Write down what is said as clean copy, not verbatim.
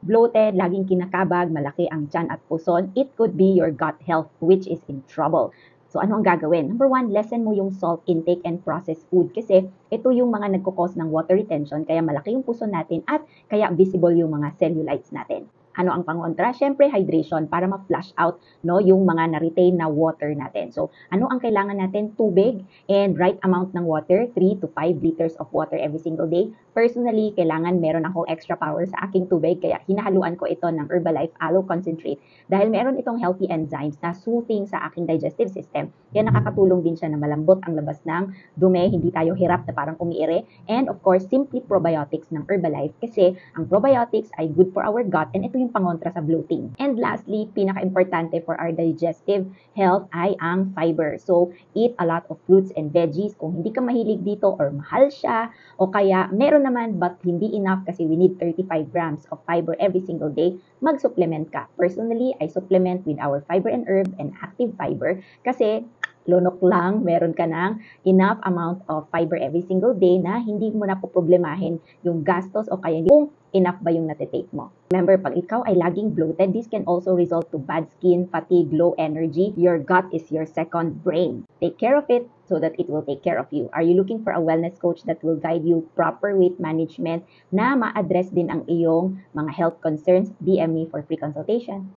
bloated, laging kinakabag, malaki ang tiyan at puson, it could be your gut health which is in trouble. So ano ang gagawin? Number one, lessen mo yung salt intake and processed food kasi ito yung mga nagkukos ng water retention kaya malaki yung puson natin at kaya visible yung mga cellulites natin. Ano ang pangontra? Siyempre, hydration para ma-flush out no, yung mga na-retain na water natin. So, ano ang kailangan natin? Tubig and right amount ng water, 3 to 5 liters of water every single day. Personally, kailangan meron akong extra power sa aking tubig kaya hinahaluan ko ito ng Herbalife Aloe Concentrate dahil meron itong healthy enzymes na soothing sa aking digestive system. Kaya nakakatulong din siya na malambot ang labas ng dumi, hindi tayo hirap na parang umiire. And of course, simply probiotics ng Herbalife kasi ang probiotics ay good for our gut and ito yung pangontra sa bloating. And lastly, pinaka-importante for our digestive health ay ang fiber. So, eat a lot of fruits and veggies. Kung hindi ka mahilig dito or mahal siya, o kaya meron naman but hindi enough kasi we need 35 grams of fiber every single day, mag-supplement ka. Personally, I supplement with our fiber and herb and active fiber kasi lunok lang, meron ka ng enough amount of fiber every single day na hindi mo na poproblemahin yung gastos o kaya kung enough ba yung natitake mo. Remember, pag ikaw ay laging bloated, this can also result to bad skin, fatigue, low energy. Your gut is your second brain. Take care of it so that it will take care of you. Are you looking for a wellness coach that will guide you proper weight management na ma-address din ang iyong mga health concerns? DM me for free consultation.